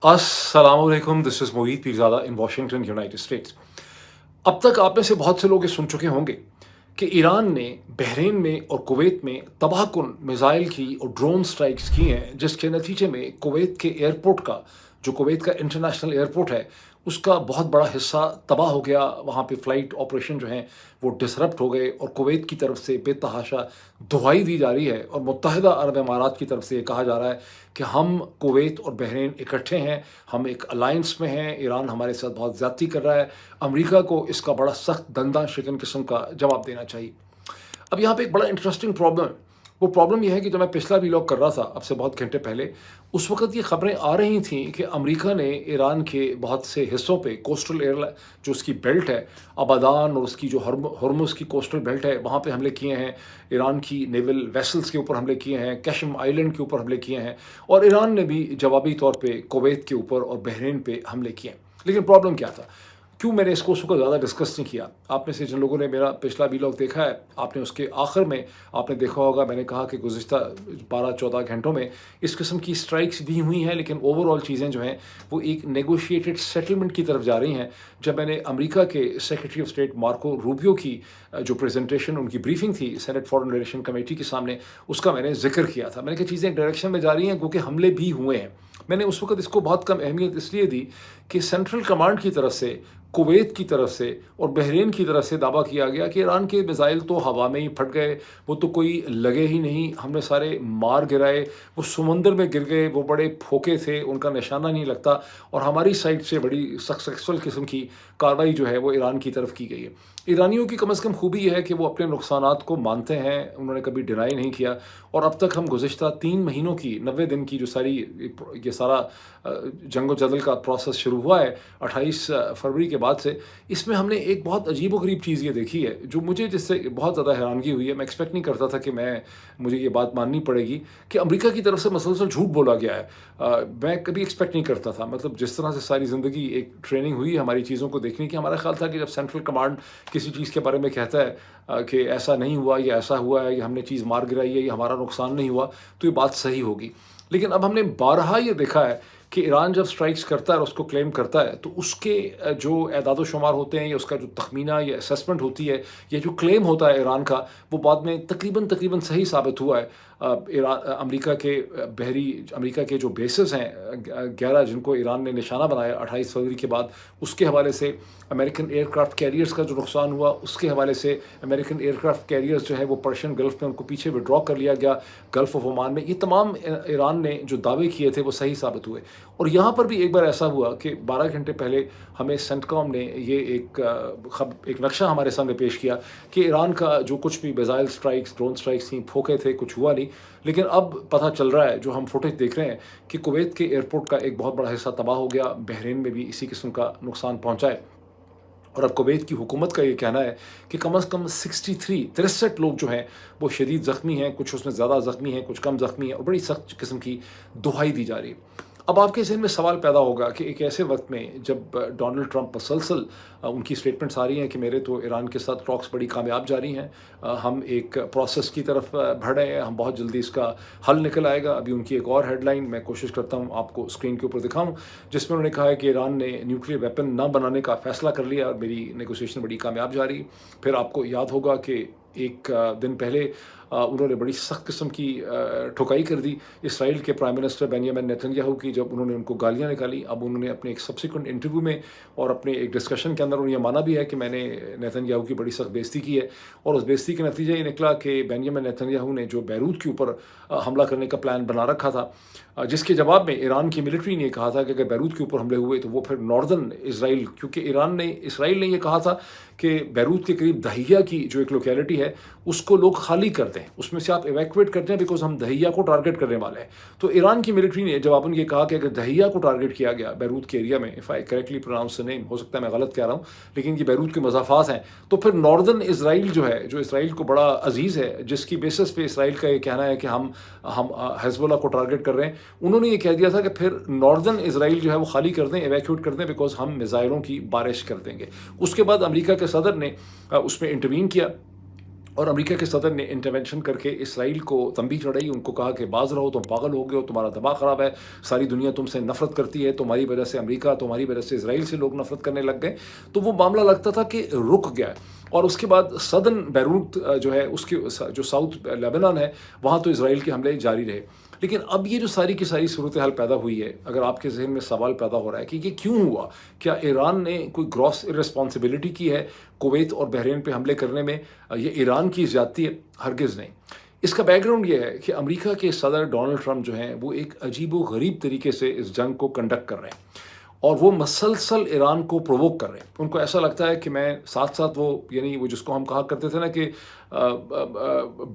अस्सलाम वालेकुम, this is Moid Pirzada in Washington, United states. अब तक आप में से बहुत से लोग ये सुन चुके होंगे कि ईरान ने बहरीन में और कुवैत में तबाहकुन मिसाइल की और ड्रोन स्ट्राइक्स की हैं, जिसके नतीजे में कुवैत के एयरपोर्ट का, जो कुवैत का इंटरनेशनल एयरपोर्ट है, उसका बहुत बड़ा हिस्सा तबाह हो गया। वहाँ पे फ़्लाइट ऑपरेशन जो हैं वो डिसरप्ट हो गए और कुवैत की तरफ से बेतहाशा दुहाई दी जा रही है और मुत्तहिदा अरब इमारात की तरफ से ये कहा जा रहा है कि हम कुवैत और बहरीन इकट्ठे हैं, हम एक अलायंस में हैं, ईरान हमारे साथ बहुत ज़्यादती कर रहा है। अमेरिका को इसका बड़ा सख्त दंदा शिकन किस्म का जवाब देना चाहिए। अब यहाँ पे एक बड़ा इंटरेस्टिंग प्रॉब्लम है। वो प्रॉब्लम ये है कि जब मैं पिछला व्लॉग कर रहा था, अब से बहुत घंटे पहले, उस वक़्त ये खबरें आ रही थीं कि अमेरिका ने ईरान के बहुत से हिस्सों पे कोस्टल एयर जो उसकी बेल्ट है, अबादान और उसकी जो हॉर्मुज़ की कोस्टल बेल्ट है, वहाँ पे हमले किए हैं। ईरान की नेवल वेसल्स के ऊपर हमले किए हैं, कैशम आइलैंड के ऊपर हमले किए हैं और ईरान ने भी जवाबी तौर पे कुवैत के ऊपर और बहरीन पे हमले किए हैं। लेकिन प्रॉब्लम क्या था? क्यों मैंने इसको उसको ज़्यादा डिस्कस नहीं किया? आप में से जिन लोगों ने मेरा पिछला व्लॉग देखा है, आपने उसके आखिर में आपने देखा होगा, मैंने कहा कि गुज़िश्ता 12-14 घंटों में इस किस्म की स्ट्राइक्स भी हुई हैं, लेकिन ओवरऑल चीज़ें जो हैं वो एक नेगोशिएटेड सेटलमेंट की तरफ जा रही हैं। जब मैंने अमेरिका के secretary of state Marco Rubio की जो प्रेजेंटेशन, उनकी ब्रीफिंग थी सेनेट फॉरेन रिलेशन कमेटी के सामने, उसका मैंने जिक्र किया था। मैंने कहा चीज़ें एक डायरेक्शन में जा रही हैं, क्योंकि हमले भी हुए हैं। मैंने उस वक़्त इसको बहुत कम अहमियत इसलिए दी कि सेंट्रल कमांड की तरफ से, कुवैत की तरफ से और बहरीन की तरफ से दावा किया गया कि ईरान के मिसाइल तो हवा में ही फट गए, वो तो कोई लगे ही नहीं, हमने सारे मार गिराए, वो समंदर में गिर गए, वो बड़े फोके थे, उनका निशाना नहीं लगता और हमारी साइड से बड़ी सक्सेसफुल किस्म की कार्रवाई जो है वो ईरान की तरफ की गई है। ईरानियों की कम अज़ कम खूबी ये है कि वो अपने नुकसानात को मानते हैं, उन्होंने कभी डिनाई नहीं किया और अब तक हम गुज़िश्ता 3 महीनों की 90 दिन की जो सारी ये सारा जंगो-जदल का प्रोसेस शुरू हुआ है 28 फरवरी के बाद से, इसमें हमने एक बहुत अजीब-ओ-गरीब चीज़ ये देखी है, जो मुझे जिससे बहुत ज़्यादा हैरानगी हुई है। मैं एक्सपेक्ट नहीं करता था कि मुझे ये बात माननी पड़ेगी कि अमेरिका की तरफ से मसलसल झूठ बोला गया है। मैं कभी एक्सपेक्ट नहीं करता था, मतलब जिस तरह से सारी ज़िंदगी एक ट्रेनिंग हुई है हमारी चीज़ों को देखने की, हमारा ख़्याल था कि जब सेंट्रल कमांड किसी चीज़ के बारे में कहता है कि ऐसा नहीं हुआ, या ऐसा हुआ है, या हमने चीज़ मार गिराई है, या हमारा नुकसान नहीं हुआ, तो ये बात सही होगी। लेकिन अब हमने बारहा ये देखा है कि ईरान जब स्ट्राइक्स करता है और उसको क्लेम करता है, तो उसके जो एदाद-ओ-शुमार होते हैं, या उसका जो तखमीना या असेसमेंट होती है, या जो क्लेम होता है ईरान का, वो बाद में तकरीबन तकरीबन सही साबित हुआ है। अमेरिका के अमेरिका के जो बेसेस हैं 11 जिनको ईरान ने निशाना बनाया 28 फरवरी के बाद, उसके हवाले से अमेरिकन एयरक्राफ्ट कैरियर्स का जो नुकसान हुआ, उसके हवाले से अमेरिकन एयरक्राफ्ट कैरियर्स जो है वो पर्शियन गल्फ़ में उनको पीछे विड्रॉ कर लिया गया, गल्फ़ ऑफ ओमान में। ये तमाम ईरान ने जो दावे किए थे वो सही साबित हुए। और यहाँ पर भी एक बार ऐसा हुआ कि 12 घंटे पहले हमें सेंटकॉम ने ये एक नक्शा हमारे सामने पेश किया कि ईरान का जो कुछ भी मिसाइल स्ट्राइक्स, ड्रोन स्ट्राइक्स थी, फोके थे, कुछ हुआ नहीं। लेकिन अब पता चल रहा है, जो हम फुटेज देख रहे हैं, कि कुवैत के एयरपोर्ट का एक बहुत बड़ा हिस्सा तबाह हो गया, बहरीन में भी इसी किस्म का नुकसान पहुँचा है। और अब कुवैत की हुकूमत का ये कहना है कि कम से कम 63 लोग जो हैं वो शदीद ज़ख्मी हैं, कुछ उसमें ज़्यादा ज़ख्मी हैं, कुछ कम ज़ख्मी हैं और बड़ी सख्त किस्म की दुहाई दी जा रही है। अब आपके ज़हन में सवाल पैदा होगा कि एक ऐसे वक्त में जब डोनाल्ड ट्रंप मुसलसल उनकी स्टेटमेंट्स आ रही हैं कि मेरे तो ईरान के साथ टॉक्स बड़ी कामयाब जा रही हैं, हम एक प्रोसेस की तरफ बढ़ रहे हैं, हम बहुत जल्दी इसका हल निकल आएगा। अभी उनकी एक और हेडलाइन मैं कोशिश करता हूँ आपको स्क्रीन के ऊपर दिखाऊँ, जिसमें उन्होंने कहा है कि ईरान ने न्यूक्लियर वेपन ना बनाने का फ़ैसला कर लिया और मेरी नेगोशिएशन बड़ी कामयाब जा रही। फिर आपको याद होगा कि एक दिन पहले उन्होंने बड़ी सख्त किस्म की ठुकाई कर दी इसराइल के प्राइम मिनिस्टर बेंजामिन नेतन्याहू की, जब उन्होंने उनको गालियाँ निकाली। अब उन्होंने अपने एक सब्सिक्वेंट इंटरव्यू में और अपने एक डिस्कशन के अंदर उन्होंने ये माना भी है कि मैंने नेतन्याहू की बड़ी सख्त बेइज्जती की है, और उस बेइज्जती का नतीजा ये निकला कि बेंजामिन नेतन्याहू ने जो बैरूत के ऊपर हमला करने का प्लान बना रखा था, जिसके जवाब में ईरान की मिलिट्री ने कहा था कि अगर बैरूत के ऊपर हमले हुए तो वो फिर नॉर्दर्न इसराइल, क्योंकि इसराइल ने ये कहा था कि बैरूत के करीब दहिया की जो एक लोकेलिटी है उसको लोग खाली कर दें, उसमें से आप इवैक्यूएट करते हैं, बिकॉज हम दहिया को टारगेट करने वाले हैं। तो ईरान की मिलिट्री ने जवाबन ये कहा कि अगर दहिया को टारगेट किया गया बैरूत के एरिया में, if I correctly pronounce the name, हो सकता है मैं गलत कह रहा हूँ, लेकिन ये बैरूत के मज़ाफ़ात हैं, तो फिर नॉर्दर्न इसराइल जो है, जो इसराइल को बड़ा अजीज़ है, जिसकी बेसिस पे इसराइल का ये कहना है कि हम हिज़्बुल्लाह को टारगेट कर रहे हैं, उन्होंने ये कह दिया था कि फिर नॉर्दर्न इसराइल जो है वो खाली कर दें, इवैक्यूएट कर दें, बिकॉज हम मिसाइलों की बारिश कर देंगे। उसके बाद अमेरिका के सदर ने उसमें इंटरवीन किया اور امریکہ کے صدر نے انٹرونشن کر کے اسرائیل کو تنبیہ چڑھائی، ان کو کہا کہ باز رہو، تم پاگل ہو گئے ہو، تمہارا دماغ خراب ہے، ساری دنیا تم سے نفرت کرتی ہے، تمہاری وجہ سے امریکہ، تمہاری وجہ سے اسرائیل سے لوگ نفرت کرنے لگ گئے۔ تو وہ معاملہ لگتا تھا کہ رک گیا ہے، اور اس کے بعد سدرن بیروت جو ہے، اس کے جو ساؤتھ لیبنان ہے، وہاں تو اسرائیل کے حملے جاری رہے۔ لیکن اب یہ جو ساری کی ساری صورتحال پیدا ہوئی ہے، اگر آپ کے ذہن میں سوال پیدا ہو رہا ہے کہ یہ کیوں ہوا، کیا ایران نے کوئی گراس ارسپانسبلٹی کی ہے کویت اور بحرین پہ حملے کرنے میں، یہ ایران کی زیادتی ہے؟ ہرگز نہیں۔ اس کا بیک گراؤنڈ یہ ہے کہ امریکہ کے صدر ڈونلڈ ٹرمپ جو ہیں وہ ایک عجیب و غریب طریقے سے اس جنگ کو کنڈکٹ کر رہے ہیں، اور وہ مسلسل ایران کو پرووک کر رہے ہیں۔ ان کو ایسا لگتا ہے کہ میں ساتھ ساتھ وہ، یعنی وہ جس کو ہم کہا کرتے تھے نا کہ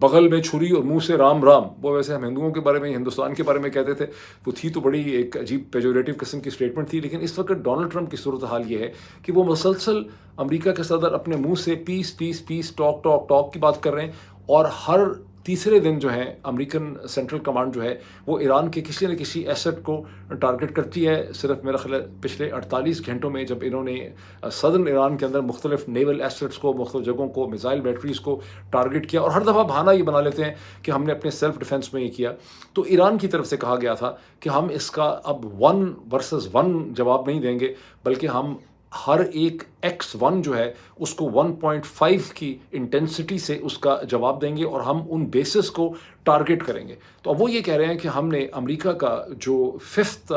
بغل میں چھری اور منہ سے رام رام، وہ ویسے ہم ہندوؤں کے بارے میں، ہندوستان کے بارے میں کہتے تھے، وہ تھی تو بڑی ایک عجیب پیجوریٹو قسم کی اسٹیٹمنٹ تھی۔ لیکن اس وقت ڈونلڈ ٹرمپ کی صورتحال یہ ہے کہ وہ مسلسل امریکہ کے صدر اپنے منہ سے پیس پیس پیس، ٹاک ٹاک ٹاک کی بات کر رہے ہیں، اور ہر تیسرے دن جو ہے امریکن سینٹرل کمانڈ جو ہے وہ ایران کے کسی نہ کسی ایسٹ کو ٹارگٹ کرتی ہے۔ صرف میرا خیال ہے پچھلے 48 گھنٹوں میں جب انہوں نے صدرن ایران کے اندر مختلف نیول ایسٹس کو، مختلف جگہوں کو، میزائل بیٹریز کو ٹارگٹ کیا، اور ہر دفعہ بہانہ یہ بنا لیتے ہیں کہ ہم نے اپنے سیلف ڈیفنس میں یہ کیا، تو ایران کی طرف سے کہا گیا تھا کہ ہم اس کا اب 1 ورسز 1 جواب نہیں دیں گے، بلکہ ہم ہر ایک X1 جو ہے اس کو 1.5 کی انٹینسٹی سے اس کا جواب دیں گے، اور ہم ان بیسز کو ٹارگٹ کریں گے۔ تو اب وہ یہ کہہ رہے ہیں کہ ہم نے امریکہ کا جو 5th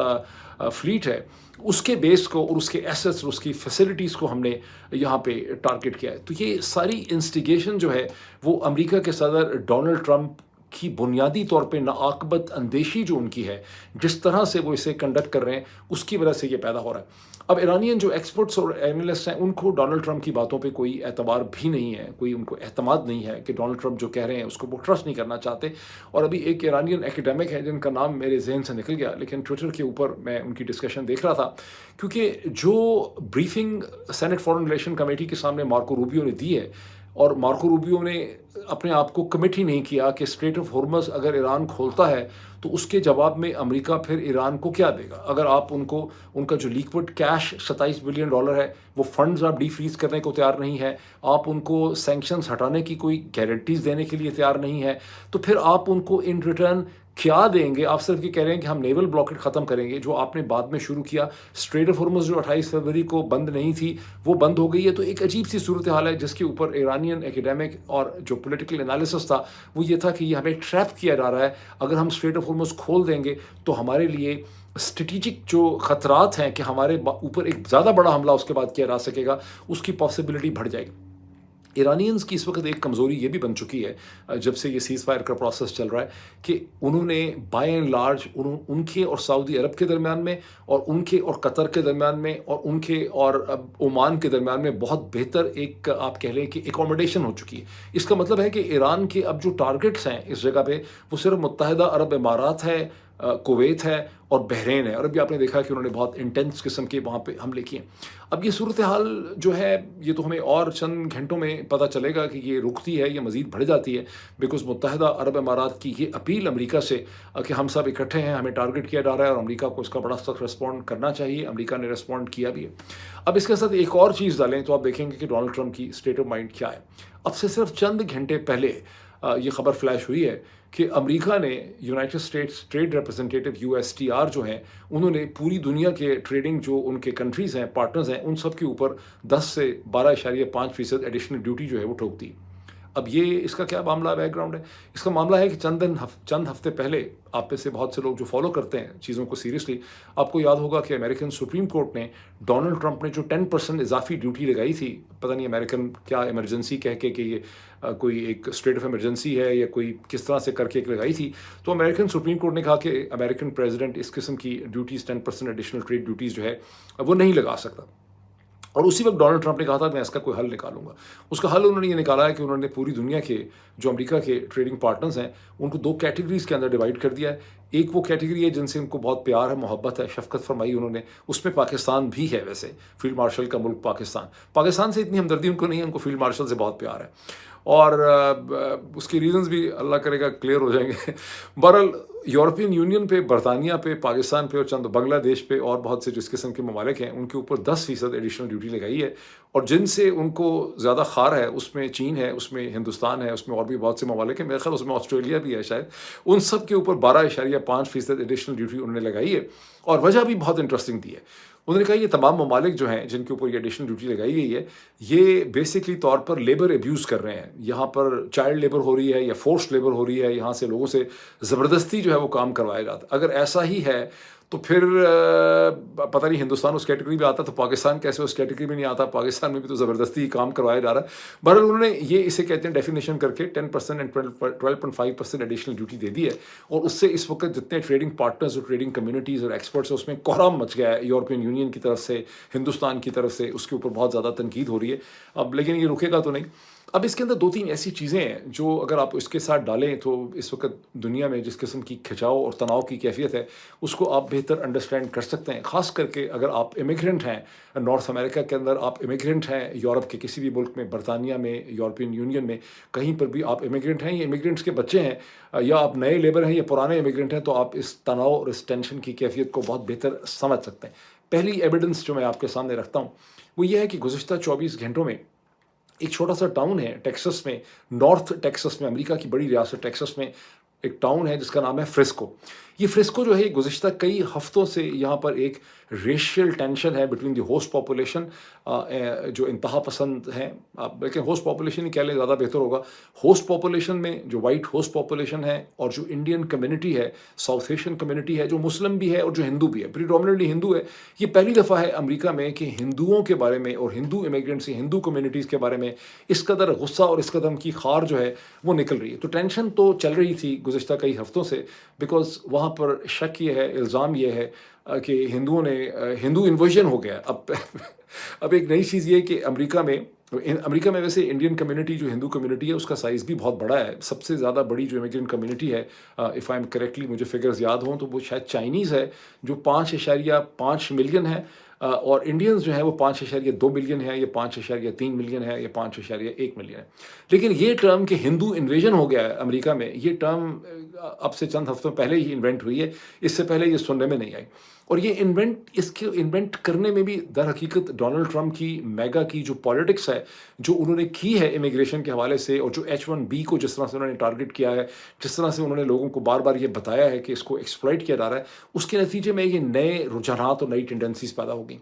فلیٹ ہے اس کے بیس کو، اور اس کے ایسٹس اور اس کی فیسلٹیز کو ہم نے یہاں پہ ٹارگٹ کیا ہے۔ تو یہ ساری انسٹیگیشن جو ہے وہ امریکہ کے صدر ڈونلڈ ٹرمپ کی بنیادی طور پہ ناعاقبت اندیشی جو ان کی ہے، جس طرح سے وہ اسے کنڈکٹ کر رہے ہیں، اس کی وجہ سے یہ پیدا ہو رہا ہے۔ اب ایرانین جو ایکسپرٹس اور اینالسٹ ہیں، ان کو ڈونلڈ ٹرمپ کی باتوں پہ کوئی اعتبار بھی نہیں ہے، کوئی ان کو اعتماد نہیں ہے کہ ڈونلڈ ٹرمپ جو کہہ رہے ہیں اس کو وہ ٹرسٹ نہیں کرنا چاہتے۔ اور ابھی ایک ایرانین ایکیڈیمک ہے جن کا نام میرے ذہن سے نکل گیا، لیکن ٹویٹر کے اوپر میں ان کی ڈسکشن دیکھ رہا تھا، کیونکہ جو briefing senate foreign relation committee کے سامنے مارکو روبیو نے دی ہے، اور مارکو روبیو نے اپنے آپ کو کمٹ ہی نہیں کیا کہ اسٹریٹ آف ہارمز اگر ایران کھولتا ہے تو اس کے جواب میں امریکہ پھر ایران کو کیا دے گا؟ اگر آپ ان کا جو لیکوڈ کیش $27 بلین ہے، وہ فنڈز آپ ڈی فریز کرنے کو تیار نہیں ہے، آپ ان کو سینکشنز ہٹانے کی کوئی گارنٹیز دینے کے لیے تیار نہیں ہے، تو پھر آپ ان کو ان ریٹرن کیا دیں گے؟ آپ صرف یہ کہہ رہے ہیں کہ ہم نیول بلاکٹ ختم کریں گے، جو آپ نے بعد میں شروع کیا۔ اسٹریٹ آف ہارمز جو 28 فروری کو بند نہیں تھی، وہ بند ہو گئی ہے۔ تو ایک عجیب سی صورتحال ہے جس کے اوپر ایرانین ایکیڈیمک اور جو پولیٹیکل انالیسس تھا وہ یہ تھا کہ یہ ہمیں ٹریپ کیا جا رہا ہے، اگر ہم اسٹریٹ آف ہارمز کھول دیں گے تو ہمارے لیے اسٹریٹجک جو خطرات ہیں کہ ہمارے اوپر ایک زیادہ بڑا حملہ اس کے بعد کیا جا سکے گا، اس کی پاسبلٹی بڑھ جائے گی۔ ایرانینز کی اس وقت ایک کمزوری یہ بھی بن چکی ہے جب سے یہ سیز فائر کا پروسیس چل رہا ہے، کہ انہوں نے بائی اینڈ لارج ان کے اور سعودی عرب کے درمیان میں، اور ان کے اور قطر کے درمیان میں، اور ان کے اور عمان کے درمیان میں بہت بہتر ایک آپ کہہ لیں کہ ایکوموڈیشن ہو چکی ہے۔ اس کا مطلب ہے کہ ایران کے اب جو ٹارگٹس ہیں اس جگہ پہ، وہ صرف متحدہ عرب امارات ہے، کویت ہے اور بحرین ہے، اور ابھی آپ نے دیکھا کہ انہوں نے بہت انٹینس قسم کے وہاں پہ حملے کیے۔ اب یہ صورتحال جو ہے یہ تو ہمیں اور چند گھنٹوں میں پتہ چلے گا کہ یہ رکتی ہے یا مزید بڑھ جاتی ہے، بیکاز متحدہ عرب امارات کی یہ اپیل امریکہ سے کہ ہم سب اکٹھے ہیں، ہمیں ٹارگٹ کیا جا رہا ہے، اور امریکہ کو اس کا بڑا سخت رسپونڈ کرنا چاہیے۔ امریکہ نے رسپونڈ کیا بھی ہے۔ اب اس کے ساتھ ایک اور چیز ڈالیں تو آپ دیکھیں گے کہ ڈونلڈ ٹرمپ کی اسٹیٹ آف مائنڈ کیا ہے۔ اب سے صرف چند گھنٹے پہلے یہ خبر فلیش ہوئی ہے کہ امریکہ نے United States trade representative USTR جو ہیں، انہوں نے پوری دنیا کے ٹریڈنگ جو ان کے کنٹریز ہیں، پارٹنرز ہیں، ان سب کے اوپر 10 سے 12.5% ایڈیشنل ڈیوٹی جو ہے وہ ٹھوک دی۔ اب یہ اس کا کیا معاملہ بیک گراؤنڈ ہے؟ اس کا معاملہ ہے کہ چند ہفتے پہلے آپ میں سے بہت سے لوگ جو فالو کرتے ہیں چیزوں کو سیریسلی، آپ کو یاد ہوگا کہ امریکن سپریم کورٹ نے ڈونلڈ ٹرمپ نے جو 10% اضافی ڈیوٹی لگائی تھی، پتہ نہیں امریکن کیا ایمرجنسی کہہ کے کہ یہ کوئی ایک اسٹیٹ آف ایمرجنسی ہے یا کوئی کس طرح سے کر کے لگائی تھی، تو امریکن سپریم کورٹ نے کہا کہ امریکن پریزیڈنٹ اس قسم کی ڈیوٹیز 10% ایڈیشنل ٹریڈ ڈیوٹیز جو ہے وہ نہیں لگا سکتا۔ اور اسی وقت ڈونلڈ ٹرمپ نے کہا تھا میں اس کا کوئی حل نکالوں گا۔ اس کا حل انہوں نے یہ نکالا ہے کہ انہوں نے پوری دنیا کے جو امریکہ کے ٹریڈنگ پارٹنرز ہیں ان کو 2 کیٹیگریز کے اندر ڈیوائڈ کر دیا ہے۔ ایک وہ کیٹیگری ہے جن سے ان کو بہت پیار ہے، محبت ہے، شفقت فرمائی انہوں نے، اس میں پاکستان بھی ہے۔ ویسے فیلڈ مارشل کا ملک پاکستان سے اتنی ہمدردی ان کو نہیں ہے، ان کو فیلڈ مارشل سے بہت پیار ہے، اور اس کی ریزنز بھی اللہ کرے گا کلیئر ہو جائیں گے۔ بہرحال यूरोपियन यूनियन पे, बरतानिया पे, पाकिस्तान पे और चंद बांग्लादेश पे और बहुत से जिस किस्म के ममालिक हैं उनके ऊपर 10% एडिशनल ड्यूटी लगाई है। और जिनसे उनको ज़्यादा खार है उसमें चीन है, उसमें हिंदुस्तान है, उसमें और भी बहुत से ममालिक हैं, मेरे ख्याल उसमें ऑस्ट्रेलिया भी है शायद। उन सब के ऊपर 12.5% एडिशनल ड्यूटी उन्होंने लगाई है और वजह भी बहुत इंटरेस्टिंग दी है। उन्होंने कहा ये तमाम ममालिक जो हैं जिनके ऊपर ये एडिशनल ड्यूटी लगाई गई है, ये बेसिकली तौर पर लेबर एब्यूज़ कर रहे हैं। यहाँ पर चाइल्ड लेबर हो रही है या फोर्स्ड लेबर हो रही है, यहाँ से लोगों से ज़बरदस्ती जो है वो काम करवाया जाता है। अगर ऐसा ही है तो फिर पता नहीं हिंदुस्तान उस कैटेगरी में आता तो पाकिस्तान कैसे उस कैटेगरी में नहीं आता। पाकिस्तान में भी तो ज़बरदस्ती ही काम करवाया जा रहा है। बहरहाल उन्होंने ये इसे कहते हैं डेफिनेशन करके 10% एंड 12.5% एडिशनल ड्यूटी दे दी है। और उससे इस वक्त जितने ट्रेडिंग पार्टनर्स और ट्रेडिंग कम्युनिटीज़ और एक्सपर्ट्स हैं उसमें कोहराम मच गया है यूरोपियन यूनियन की तरफ से, हिंदुस्तान की तरफ से। उसके ऊपर बहुत ज़्यादा तनकीद हो रही है अब, लेकिन ये रुकेगा तो नहीं। अब इसके अंदर 2-3 ऐसी चीज़ें हैं जो अगर आप इसके साथ डालें तो इस वक्त दुनिया में जिस किस्म की खिंचाव और तनाव की कैफियत है उसको आप बेहतर अंडरस्टैंड कर सकते हैं। ख़ास करके अगर आप इमिग्रेंट हैं नॉर्थ अमेरिका के अंदर, आप इमिग्रेंट हैं यूरोप के किसी भी मुल्क में, बरतानिया में, यूरोपियन यूनियन में, कहीं पर भी आप इमिग्रेंट हैं या इमिग्रेंट्स के बच्चे हैं या आप नए लेबर हैं या पुराने इमिग्रेंट हैं, तो आप इस तनाव और इस टेंशन की कैफियत को बहुत बेहतर समझ सकते हैं। पहली एविडेंस जो मैं आपके सामने रखता हूँ वो ये है कि गुज़िश्ता 24 घंटों में एक छोटा सा टाउन है टेक्सास में, नॉर्थ टेक्सास में, अमेरिका की बड़ी रियासत टेक्सास में एक टाउन है जिसका नाम है फ्रिस्को। ये फ्रिस्को जो है गुज़िश्ता कई हफ्तों से यहाँ पर एक रेशियल टेंशन है बिटवीन द होस्ट पॉपुलेशन, जो इंतहा पसंद हैं आप, लेकिन होस्ट पॉपुलेशन ही कह लें ज़्यादा बेहतर होगा। होस्ट पॉपुलेशन में जो वाइट होस्ट पॉपुलेशन है और जो इंडियन कम्युनिटी है, साउथ एशियन कम्युनिटी है, जो मुस्लिम भी है और जो हिंदू भी है, प्रीडोमिनेटली हिंदू है। ये पहली दफ़ा है अमेरिका में कि हिंदुओं के बारे में और हिंदू इमिग्रेंट्स, हिंदू कम्युनिटीज़ के बारे में इस कदर गुस्सा और इस कदर की खार जो है वो निकल रही है। तो टेंशन तो चल रही थी गुज़िश्ता कई हफ्तों से, बिकॉज वहाँ पर शक ये है, इल्ज़ाम ये है कि हिंदुओं ने हिंदू इन्वर्जन हो गया। अब एक नई चीज़ ये कि अमेरिका में वैसे इंडियन कम्युनिटी जो हिंदू कम्युनिटी है उसका साइज़ भी बहुत बड़ा है। सबसे ज़्यादा बड़ी जो इमिग्रेंट कम्युनिटी है, इफ़ आई एम करेक्टली, मुझे फिगर्स याद हों तो वो शायद चाइनीज़ है जो 5.5 मिलियन है। और इंडियंस जो है वो 5.2 मिलियन है, या 5.3 मिलियन है, या 5.1 मिलियन है। लेकिन ये टर्म कि हिंदू इन्वेजन हो गया है अमेरिका में, ये टर्म अब से चंद हफ्तों पहले ही इन्वेंट हुई है, इससे पहले ये सुनने में नहीं आई। और ये इसके इन्वेंट करने में भी दर हकीकत डोनाल्ड ट्रंप की मेगा की जो पॉलिटिक्स है जो उन्होंने की है इमिग्रेशन के हवाले से, और जो H1B को जिस तरह से उन्होंने टारगेट किया है, जिस तरह से उन्होंने लोगों को बार बार ये बताया है कि इसको एक्सप्लॉइट किया जा रहा है, उसके नतीजे में ये नए रुझानात और नई टेंडेंसीज पैदा हो गई।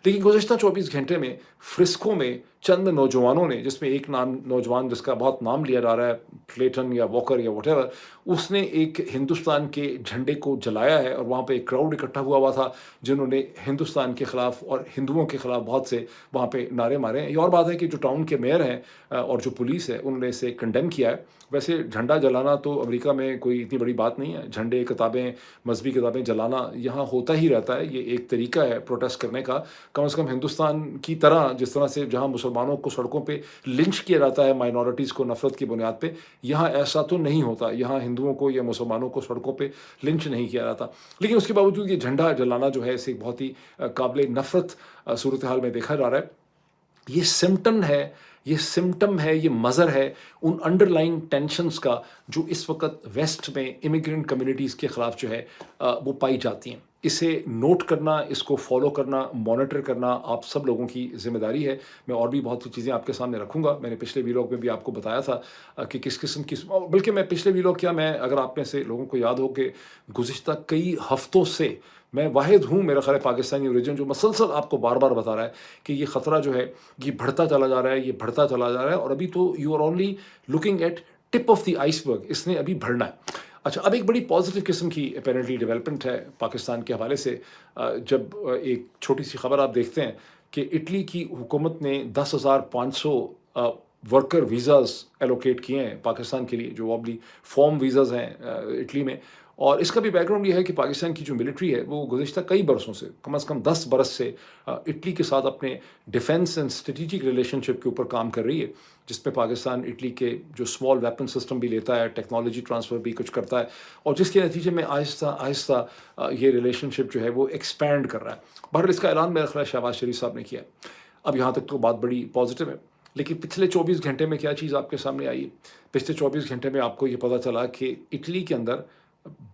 लेकिन गुज़िश्ता 24 घंटे में फ्रिस्को में चंद नौजवानों ने, जिसमें एक नौजवान जिसका बहुत नाम लिया जा रहा है, क्लेटन या वॉकर या वटेवर, उसने एक हिंदुस्तान के झंडे को जलाया है और वहाँ पे एक क्राउड इकट्ठा हुआ था जिन्होंने हिंदुस्तान के ख़िलाफ़ और हिंदुओं के ख़िलाफ़ बहुत से वहाँ पे नारे मारे हैं। ये और बात है कि जो टाउन के मेयर हैं और जो पुलिस है उन्होंने इसे कंडेम किया है। वैसे झंडा जलाना तो अमेरिका में कोई इतनी बड़ी बात नहीं है। झंडे, किताबें, मजहबी किताबें जलाना यहाँ होता ही रहता है, ये एक तरीका है प्रोटेस्ट करने का। कम से कम हिंदुस्तान की तरह, जिस तरह से जहाँ मुसलमानों को सड़कों पे लिंच किया जाता है माइनॉरिटीज़ को नफ़रत की बुनियाद पे, यहाँ ऐसा तो नहीं होता। यहाँ हिंदुओं को या मुसलमानों को सड़कों पे लिंच नहीं किया जाता। लेकिन उसके बावजूद ये झंडा जलाना जो है इसे बहुत ही काबिल नफ़रत सूरत हाल में देखा जा रहा है। ये सिम्टम है, ये मज़र है उन अंडरलाइंग टेंशन्स का जो इस वक्त वेस्ट में इमिग्रेंट कम्युनिटीज़ के ख़िलाफ़ जो है वो पाई जाती हैं। इसे नोट करना, इसको फॉलो करना, मॉनिटर करना आप सब लोगों की ज़िम्मेदारी है। मैं और भी बहुत सी चीज़ें आपके सामने रखूँगा। मैंने पिछले वीलॉग में भी आपको बताया था कि किस किस्म की, बल्कि मैं पिछले वीलॉग क्या, मैं अगर आप में से लोगों को याद हो कि गुज़िश्ता कई हफ़्तों से मैं वाहिद हूँ, मेरा ख़्याल है पाकिस्तानी ओरिजिन, जो मसलसल आपको बार बार बता रहा है कि ये ख़तरा जो है ये बढ़ता चला जा रहा है, ये बढ़ता चला जा रहा है, और अभी तो you are only looking at tip of the iceberg, इसने अभी बढ़ना है। अच्छा, अब एक बड़ी पॉजिटिव किस्म की अपेरेंटली डेवलपमेंट है पाकिस्तान के हवाले से, जब एक छोटी सी खबर आप देखते हैं कि इटली की हुकूमत ने 10,500 वर्कर वीज़ाज़ एलोकेट किए हैं पाकिस्तान के लिए, जो ऑबली फॉर्म वीज़ाज़ हैं इटली में। और इसका भी बैकग्राउंड ये है कि पाकिस्तान की जो मिलिट्री है वो गुज़िश्ता कई बरसों से, कम से कम 10 बरस से इटली के साथ अपने डिफेंस एंड स्ट्रेटेजिक रिलेशनशिप के ऊपर काम कर रही है, जिसमें पाकिस्तान इटली के जो स्मॉल वेपन सिस्टम भी लेता है, टेक्नोलॉजी ट्रांसफ़र भी कुछ करता है, और जिसके नतीजे में आहिस्ता आहिस्ता ये रिलेशनशिप जो है वो एक्सपैंड कर रहा है। बहरहाल इसका ऐलान मेरा ख्याल शहबाज शरीफ साहब ने किया। अब यहाँ तक तो बात बड़ी पॉजिटिव है, लेकिन पिछले 24 घंटे में क्या चीज़ आपके सामने आई? पिछले 24 घंटे में आपको ये पता चला कि इटली के अंदर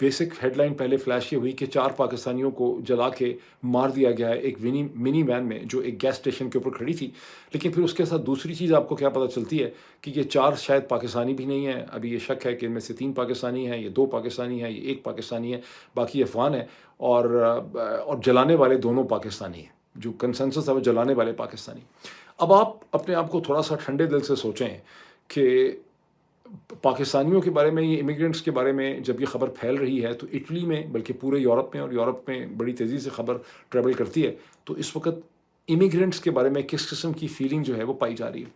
बेसिक हेडलाइन पहले फ्लैश ये हुई कि 4 पाकिस्तानियों को जला के मार दिया गया है एक मिनी वैन में जो एक गैस स्टेशन के ऊपर खड़ी थी। लेकिन फिर उसके साथ दूसरी चीज़ आपको क्या पता चलती है कि ये 4 शायद पाकिस्तानी भी नहीं हैं। अभी ये शक है कि इनमें से 3 पाकिस्तानी हैं, ये 2 पाकिस्तानी हैं, ये 1 पाकिस्तानी है, बाकी अफ़गान है और जलाने वाले दोनों पाकिस्तानी हैं। जो कंसेंसस है वो जलाने वाले पाकिस्तानी। अब आप अपने आप को थोड़ा-सा ठंडे दिल से सोचें कि पाकिस्तानियों के बारे में, ये इमिग्रेंट्स के बारे में जब ये ख़बर फैल रही है तो इटली में, बल्कि पूरे यूरोप में, और यूरोप में बड़ी तेज़ी से ख़बर ट्रैवल करती है, तो इस वक्त इमिग्रेंट्स के बारे में किस किस्म की फीलिंग जो है वो पाई जा रही है।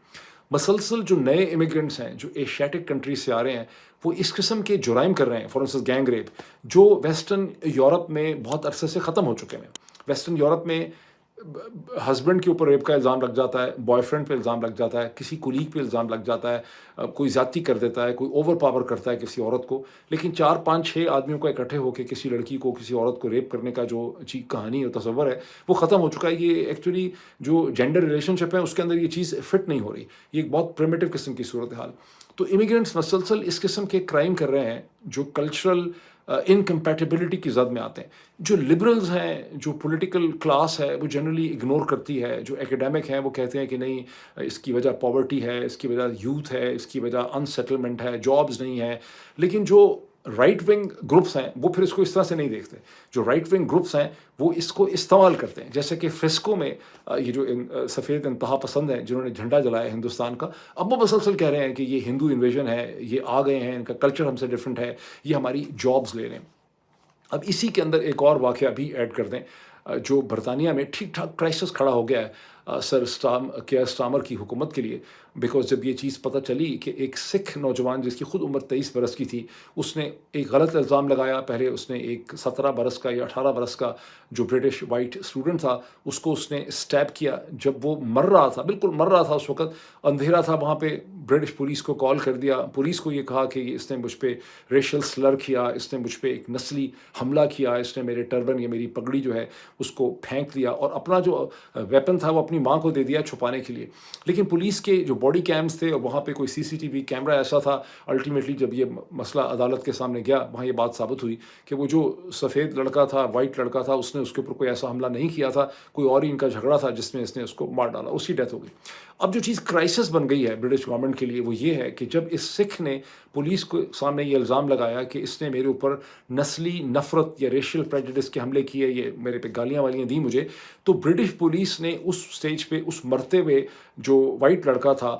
मसलसल जो नए इमिग्रेंट्स हैं जो एशियाटिक कंट्रीज से आ रहे हैं वो इस किस्म के जुराइम कर रहे हैं, फॉर इंस्टेंस गैंग रेप, जो वेस्टर्न यूरोप में बहुत अरसे से ख़त्म हो चुके हैं। वेस्टर्न यूरोप में हस्बैंड के ऊपर रेप का इल्ज़ाम लग जाता है, बॉयफ्रेंड पे इल्ज़ाम लग जाता है, किसी कुलीग पे इल्ज़ाम लग जाता है, कोई ज़्यादती कर देता है, कोई ओवर पावर करता है किसी औरत को। लेकिन 4, 5, 6 आदमियों को इकट्ठे होकर किसी लड़की को, किसी औरत को रेप करने का जो कहानी और तस्वर है वो ख़त्म हो चुका है। ये एक्चुअली जो जेंडर रिलेशनशिप है उसके अंदर ये चीज़ फिट नहीं हो रही। ये एक बहुत प्रिमिटिव किस्म की सूरत हाल। तो इमिग्रेंट्स मसलसल इस किस्म के क्राइम कर रहे हैं जो कल्चरल इनकम्पैटिबिलिटी की जद में आते हैं। जो लिबरल्स हैं, जो पॉलिटिकल क्लास है, वो जनरली इग्नोर करती है। जो एकेडमिक हैं वो कहते हैं कि नहीं, इसकी वजह पॉवर्टी है, इसकी वजह यूथ है, इसकी वजह अनसेटलमेंट है, जॉब्स नहीं है। लेकिन जो राइट विंग ग्रुप्स हैं वो फिर इसको इस तरह से नहीं देखते। जो राइट विंग ग्रुप्स हैं वो इसको इस्तेमाल करते हैं, जैसे कि फ्रिस्को में ये जो सफ़ेद इंतहा पसंद हैं जिन्होंने झंडा जलाया हिंदुस्तान का, अब वो मसलसल कह रहे हैं कि ये हिंदू इन्वेजन है, ये आ गए हैं, इनका कल्चर हमसे डिफरेंट है, ये हमारी जॉब्स ले रहे हैं। अब इसी के अंदर एक और वाक़या भी ऐड कर दें, जो बरतानिया में ठीक ठाक क्राइसिस खड़ा हो गया है सर केयर स्टामर की हुकूमत के लिए। बिकॉज जब ये चीज़ पता चली कि एक सिख नौजवान जिसकी खुद उम्र 23 बरस की थी, उसने एक गलत इल्ज़ाम लगाया। पहले उसने एक 17 बरस का या 18 बरस का जो ब्रिटिश वाइट स्टूडेंट था उसको उसने स्टैब किया जब वो मर रहा था, बिल्कुल मर रहा था। उस वक्त अंधेरा था वहाँ पे। ब्रिटिश पुलिस को कॉल कर दिया, पुलिस को ये कहा कि इसने मुझ पर रेशल स्लर किया, इसने मुझ पर एक नस्ली हमला किया, इसने मेरे टर्बन या मेरी पगड़ी जो है उसको फेंक दिया और अपना जो वेपन था वो अपनी माँ को दे दिया छुपाने के लिए। लेकिन पुलिस के जो बॉडी कैम्स थे और वहाँ पे कोई सीसीटीवी कैमरा ऐसा था, अल्टीमेटली जब ये मसला अदालत के सामने गया वहाँ ये बात साबित हुई कि वो जो सफ़ेद लड़का था, वाइट लड़का था, उसने उसके ऊपर कोई ऐसा हमला नहीं किया था, कोई और ही इनका झगड़ा था जिसमें इसने उसको मार डाला, उसकी डेथ हो गई। अब जो चीज़ क्राइसिस बन गई है ब्रिटिश गवर्नमेंट के लिए वो ये है कि जब इस सिख ने पुलिस को सामने ये इल्ज़ाम लगाया कि इसने मेरे ऊपर नस्ली नफ़रत या रेशियल प्रेजुडिस के हमले किए, ये मेरे पे गालियाँ वालियाँ दी मुझे, तो ब्रिटिश पुलिस ने उस स्टेज पे उस मरते हुए जो वाइट लड़का था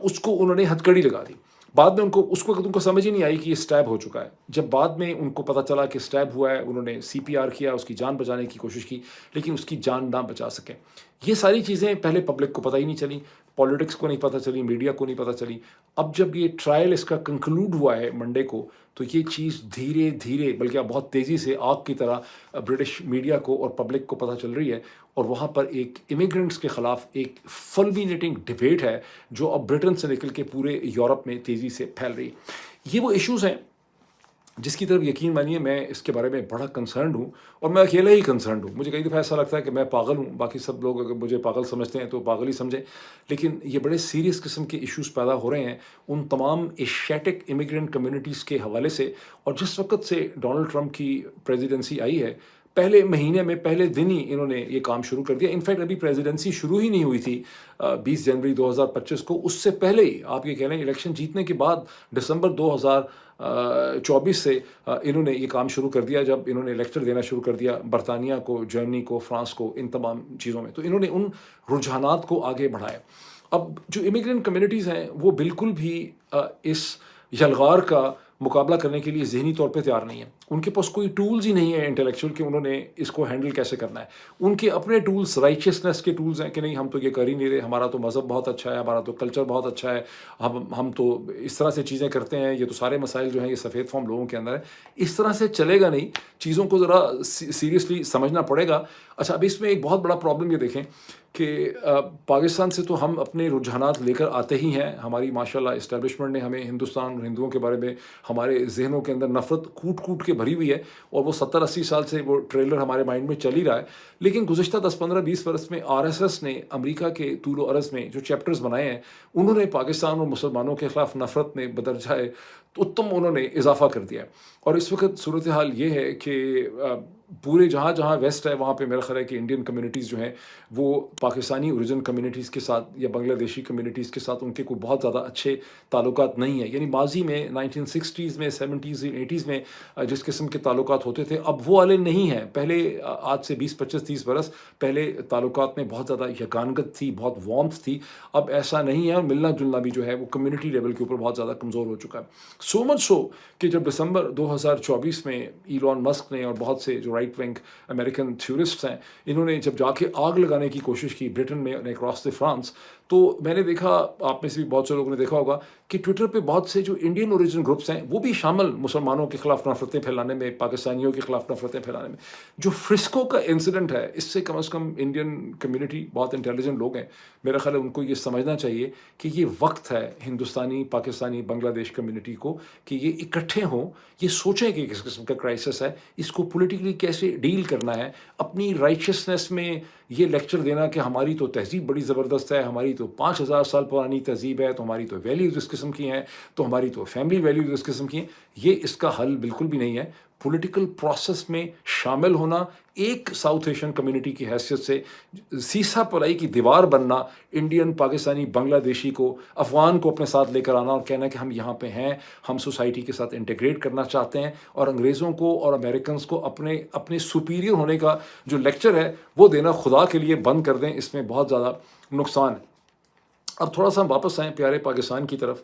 उसको उन्होंने हथकड़ी लगा दी। बाद में उनको समझ ही नहीं आई कि ये स्टैब हो चुका है। जब बाद में उनको पता चला कि स्टैब हुआ है, उन्होंने सीपीआर किया, उसकी जान बचाने की कोशिश की, लेकिन उसकी जान ना बचा सके। ये सारी चीज़ें पहले पब्लिक को पता ही नहीं चली, पॉलिटिक्स को नहीं पता चली, मीडिया को नहीं पता चली। अब जब ये ट्रायल इसका कंक्लूड हुआ है मंडे को, तो ये चीज़ धीरे धीरे, बल्कि अब बहुत तेज़ी से आग की तरह ब्रिटिश मीडिया को और पब्लिक को पता चल रही है। और वहाँ पर एक इमिग्रेंट्स के ख़िलाफ़ एक फुलमिनेटिंग डिबेट है जो अब ब्रिटेन से निकल के पूरे यूरोप में तेज़ी से फैल रही है। ये वो इश्यूज़ हैं जिसकी तरफ यकीन मानिए मैं इसके बारे में बड़ा कंसर्न हूँ, और मैं अकेला ही कंसर्न हूँ। मुझे कई दफ़ा ऐसा लगता है कि मैं पागल हूँ, बाकी सब लोग अगर मुझे पागल समझते हैं तो पागल ही समझें। लेकिन ये बड़े सीरियस किस्म के इश्यूज़ पैदा हो रहे हैं उन तमाम एशियाटिक इमिग्रेंट कम्युनिटीज़ के हवाले से। और जिस वक्त से डोनाल्ड ट्रंप की प्रेसिडेंसी आई है, पहले महीने में, पहले दिन ही इन्होंने ये काम शुरू कर दिया। इनफैक्ट अभी प्रेसिडेंसी शुरू ही नहीं हुई थी 20 जनवरी 2025 को, उससे पहले ही आप ये कह रहे हैं इलेक्शन जीतने के बाद दिसंबर 2024 से इन्होंने ये काम शुरू कर दिया, जब इन्होंने लेक्चर देना शुरू कर दिया बरतानिया को, जर्मनी को, फ्रांस को, इन तमाम चीज़ों में। तो इन्होंने उन रुझानात को आगे बढ़ाया। अब जो इमिग्रेंट कम्युनिटीज़ हैं वो बिल्कुल भी इस यलगार का मुकाबला करने के लिए ज़हनी तौर पे तैयार नहीं है। उनके पास कोई टूल्स ही नहीं है इंटेलेक्चुअल कि उन्होंने इसको हैंडल कैसे करना है। उनके अपने टूल्स राइचियसनेस के टूल्स हैं कि नहीं, हम तो ये कर ही नहीं रहे, हमारा तो मज़हब बहुत अच्छा है, हमारा तो कल्चर बहुत अच्छा है, हम तो इस तरह से चीज़ें करते हैं, ये तो सारे मसाइल जो हैं ये सफ़ेद फॉर्म लोगों के अंदर है। इस तरह से चलेगा नहीं, चीज़ों को ज़रा सीरियसली समझना पड़ेगा। अच्छा, अब इसमें एक बहुत बड़ा प्रॉब्लम ये देखें, کہ پاکستان سے تو ہم اپنے رجحانات لے کر آتے ہی ہیں. ہماری ماشاءاللہ اسٹیبلشمنٹ نے ہمیں ہندوستان اور ہندوؤں کے بارے میں ہمارے ذہنوں کے اندر نفرت کوٹ کوٹ کے بھری ہوئی ہے، اور وہ 70-80 سال سے وہ ٹریلر ہمارے مائنڈ میں چل ہی رہا ہے. لیکن گزشتہ 10-15-20 برس میں RSS نے امریکہ کے طول و عرض میں جو چیپٹرز بنائے ہیں، انہوں نے پاکستان اور مسلمانوں کے خلاف نفرت میں بدرجہ اتم انہوں نے اضافہ کر دیا ہے. اور اس وقت صورتحال یہ ہے کہ پورے جہاں جہاں ویسٹ ہے وہاں پہ میرا خیال ہے کہ انڈین کمیونٹیز جو ہیں وہ پاکستانی اوریجن کمیونٹیز کے ساتھ یا بنگلہ دیشی کمیونٹیز کے ساتھ ان کے کوئی بہت زیادہ اچھے تعلقات نہیں ہیں. یعنی ماضی میں 1960s میں 70s 80s میں جس قسم کے تعلقات ہوتے تھے اب وہ والے نہیں ہیں. پہلے آج سے 20-25-30 برس پہلے تعلقات میں بہت زیادہ یکانگت تھی، بہت وارمتھ تھی. اب ایسا نہیں ہے، اور ملنا جلنا بھی جو ہے وہ کمیونٹی لیول کے اوپر بہت زیادہ کمزور ہو چکا ہے. سو مچ سو کہ جب دسمبر 2024 میں ایلون مسک نے اور بہت سے جو رائٹ ونگ امریکن تھیورسٹس ہیں، انہوں نے جب جا کے آگ لگانے کی کوشش کی برٹن میں اور اکراس دی فرانس، تو میں نے دیکھا، آپ میں سے بھی بہت سے لوگوں نے دیکھا ہوگا کہ ٹویٹر پہ بہت سے جو انڈین اوریجن گروپس ہیں وہ بھی شامل مسلمانوں کے خلاف نفرتیں پھیلانے میں، پاکستانیوں کے خلاف نفرتیں پھیلانے میں. جو فرسکو کا انسیڈنٹ ہے، اس سے کم از کم انڈین کمیونٹی بہت انٹیلیجنٹ لوگ ہیں، میرا خیال ہے ان کو یہ سمجھنا چاہیے کہ یہ وقت ہے ہندوستانی، پاکستانی، بنگلہ دیش کمیونٹی کو کہ یہ اکٹھے ہوں، یہ سوچیں کہ کس قسم کا کرائسس ہے، اس کو پولیٹیکلی کیسے ڈیل کرنا ہے. اپنی رائچسنس میں یہ لیکچر دینا کہ ہماری تو تہذیب بڑی زبردست ہے، ہماری تو 5,000 سال پرانی تہذیب ہے، تو ہماری تو ویلیوز اس قسم کی ہیں، تو ہماری تو فیملی ویلیوز اس قسم کی ہیں، یہ اس کا حل بالکل بھی نہیں ہے. پولیٹیکل پروسیس میں شامل ہونا، ایک ساؤتھ ایشین کمیونٹی کی حیثیت سے سیسا پلائی کی دیوار بننا، انڈین، پاکستانی، بنگلہ دیشی کو، افغان کو اپنے ساتھ لے کر آنا اور کہنا کہ ہم یہاں پہ ہیں، ہم سوسائٹی کے ساتھ انٹیگریٹ کرنا چاہتے ہیں، اور انگریزوں کو اور امریکنز کو اپنے سپیریئر ہونے کا جو لیکچر ہے وہ دینا خدا کے لیے بند کر دیں. اس میں بہت زیادہ نقصان ہے. اب تھوڑا سا ہم واپس آئیں پیارے پاکستان کی طرف،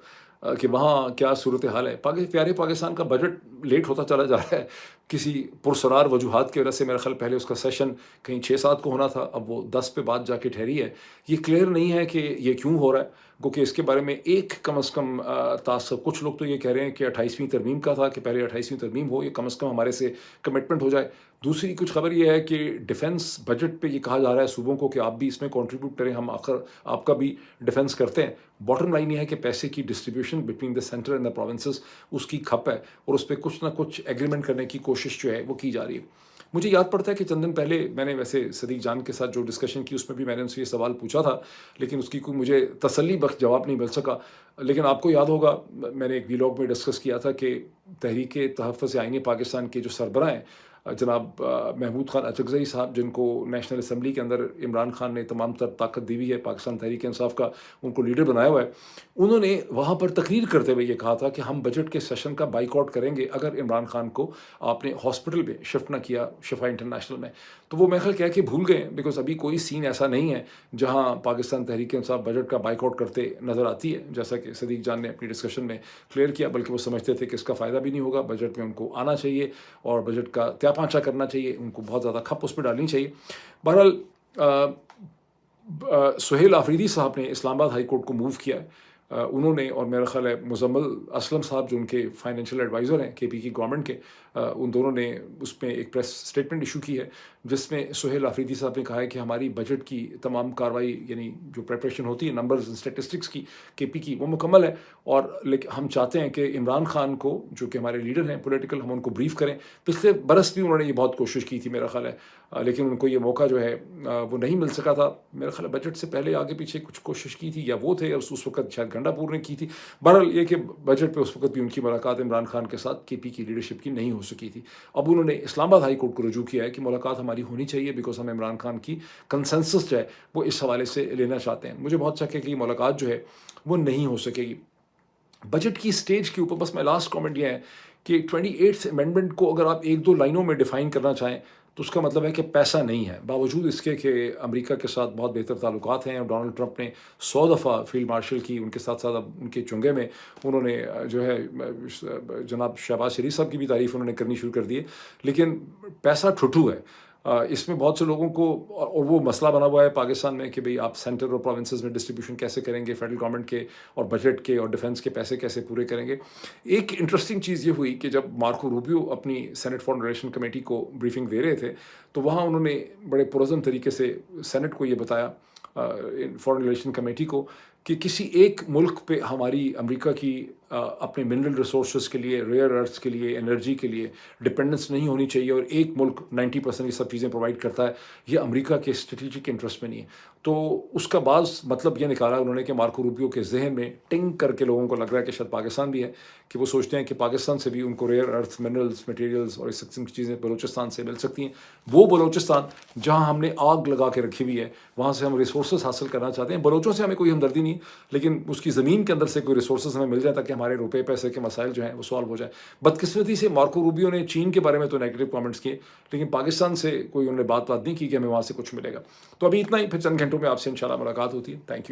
کہ وہاں کیا صورتحال ہے. پیارے پاکستان کا بجٹ لیٹ ہوتا چلا جا رہا ہے کسی پرسرار وجوہات کی وجہ سے. میرا خیال پہلے اس کا سیشن کہیں 6-7 کو ہونا تھا، اب وہ 10 پہ بات جا کے ٹھہری ہے. یہ کلیئر نہیں ہے کہ یہ کیوں ہو رہا ہے، کیونکہ اس کے بارے میں ایک کم از کم کچھ لوگ تو یہ کہہ رہے ہیں کہ 28ویں ترمیم کا تھا، کہ پہلے 28ویں ترمیم ہو، یہ کم از کم ہمارے سے کمٹمنٹ ہو جائے. دوسری کچھ خبر یہ ہے کہ ڈیفنس بجٹ پہ یہ کہا جا رہا ہے صوبوں کو کہ آپ بھی اس میں کنٹریبیوٹ کریں، ہم آخر آپ کا بھی ڈیفنس کرتے ہیں. باٹم لائن یہ ہے کہ پیسے کی distribution between the centre and the provinces اس کی کھپ ہے، اور اس پہ کچھ نہ کچھ ایگریمنٹ کرنے کی کوشش جو ہے وہ کی جا رہی ہے. مجھے یاد پڑتا ہے کہ چند دن پہلے میں نے ویسے صدیق جان کے ساتھ جو ڈسکشن کی اس میں بھی میں نے ان سے یہ سوال پوچھا تھا، لیکن اس کی کوئی مجھے تسلی بخش جواب نہیں مل سکا. لیکن آپ کو یاد ہوگا میں نے ایک ویلاگ میں ڈسکس کیا تھا کہ تحریک تحفظ آئین پاکستان کے جو سربراہ ہیں جناب محمود خان اچکزئی صاحب، جن کو نیشنل اسمبلی کے اندر عمران خان نے تمام تر طاقت دی ہوئی ہے، پاکستان تحریک انصاف کا ان کو لیڈر بنایا ہوا ہے، انہوں نے وہاں پر تقریر کرتے ہوئے یہ کہا تھا کہ ہم بجٹ کے سیشن کا بائیک آؤٹ کریں گے اگر عمران خان کو آپ نے ہاسپٹل میں شفٹ نہ کیا، شفا انٹرنیشنل میں. تو وہ میرے خیال کہہ کے بھول گئے، بیکاز ابھی کوئی سین ایسا نہیں ہے جہاں پاکستان تحریک انصاف بجٹ کا بائیک آؤٹ کرتے نظر آتی ہے، جیسا کہ صدیق جان نے اپنی ڈسکشن میں کلیئر کیا. بلکہ وہ سمجھتے تھے کہ اس کا فائدہ بھی نہیں ہوگا، بجٹ میں ان کو آنا چاہیے اور بجٹ کا تیا پانچا کرنا چاہیے، ان کو بہت زیادہ کھپ اس میں ڈالنی چاہیے. بہرحال سہیل آفریدی صاحب نے اسلام آباد ہائی کورٹ کو موو کیا ہے. انہوں نے، اور میرا خیال ہے مزمل اسلم صاحب جو ان کے فائنینشیل ایڈوائزر ہیں KP کی گورنمنٹ کے، ان دونوں نے اس میں ایک پریس اسٹیٹمنٹ ایشو کی ہے جس میں سہیل آفریدی صاحب نے کہا ہے کہ ہماری بجٹ کی تمام کاروائی، یعنی جو پریپریشن ہوتی ہے نمبرز اینڈ اسٹیٹسٹکس کی KP کی، وہ مکمل ہے. اور لیکن ہم چاہتے ہیں کہ عمران خان کو، جو کہ ہمارے لیڈر ہیں پولیٹیکل، ہم ان کو بریف کریں. پچھلے برس بھی انہوں نے یہ بہت کوشش کی تھی میرا خیال ہے، لیکن ان کو یہ موقع جو ہے وہ نہیں مل سکا تھا. میرا خیال ہے بجٹ سے پہلے آگے پیچھے کچھ کوشش کی تھی، یا وہ تھے اس وقت شاید گنڈا پور نے کی تھی. بہرحال یہ کہ بجٹ پہ اس وقت بھی ان کی ملاقات عمران خان کے ساتھ KP کی لیڈرشپ کی نہیں ہو سکی تھی. اب انہوں نے اسلام آباد ہائی کورٹ کو رجوع کیا ہے کہ ملاقات ہماری ہونی چاہیے، بیکاز ہم عمران خان کی کنسنسس جو ہے وہ اس حوالے سے لینا چاہتے ہیں. مجھے بہت شک ہے کہ یہ ملاقات جو ہے وہ نہیں ہو سکے گی. بجٹ کی سٹیج کے اوپر بس میں لاسٹ کامنٹ یہ ہے کہ 28th امینڈمنٹ کو اگر آپ 1-2 لائنوں میں ڈیفائن کرنا چاہیں تو اس کا مطلب ہے کہ پیسہ نہیں ہے، باوجود اس کے کہ امریکہ کے ساتھ بہت بہتر تعلقات ہیں، اور ڈونلڈ ٹرمپ نے 100 دفعہ فیلڈ مارشل کی، ان کے ساتھ ساتھ ان کے چنگے میں انہوں نے جو ہے جناب شہباز شریف صاحب کی بھی تعریف انہوں نے کرنی شروع کر دی ہے. لیکن پیسہ ٹھٹھو ہے. اس میں بہت سے لوگوں کو، اور وہ مسئلہ بنا ہوا ہے پاکستان میں کہ بھئی آپ سینٹر اور پروونسز میں ڈسٹریبیوشن کیسے کریں گے، فیڈرل گورنمنٹ کے اور بجٹ کے اور ڈیفنس کے پیسے کیسے پورے کریں گے. ایک انٹرسٹنگ چیز یہ ہوئی کہ جب مارکو روبیو اپنی سینٹ فارن ریلیشن کمیٹی کو بریفنگ دے رہے تھے تو وہاں انہوں نے بڑے پرعزم طریقے سے سینٹ کو یہ بتایا फॉरेन रिलेशन कमेटी को कि किसी एक मुल्क पे हमारी अमेरिका की अपने मिनरल रिसोर्सेज के लिए, रेयर अर्थ्स के लिए, एनर्जी के लिए डिपेंडेंस नहीं होनी चाहिए और एक मुल्क 90% ये सब चीज़ें प्रोवाइड करता है, ये अमेरिका के स्ट्रेटेजिक इंटरेस्ट में नहीं है। तो उसका बाज़ मतलब ये निकाला उन्होंने कि मार्को रूबियो के जहन में टिंग करके लोगों को लग रहा है कि शायद पाकिस्तान भी है, कि वो सोचते हैं कि पाकिस्तान से भी उनको रेयर अर्थ मिनरल्स, मटेरियल्स और इस किस्म की चीज़ें बलूचिस्तान से मिल सकती हैं। वो बलूचिस्तान जहाँ हमने आग लगा के रखी हुई है, वहाँ से हम रिसोर्सेज हासिल करना चाहते हैं। बलोचों से हमें कोई हमदर्दी नहीं, लेकिन उसकी ज़मीन के अंदर से कोई रिसोर्सेज हमें मिल जाए ताकि हमारे रुपए पैसे के मसाइल जो हैं वो सॉल्व हो जाए। बदकिस्मती से मार्को रूबियो ने चीन के बारे में तो नेगेटिव कमेंट्स किए, लेकिन पाकिस्तान से कोई उन्होंने बात नहीं की कि हमें वहाँ से कुछ मिलेगा। तो अभी इतना ही, फिर चंद घंटों में आपसे इंशाल्लाह मुलाकात होती है। Thank you.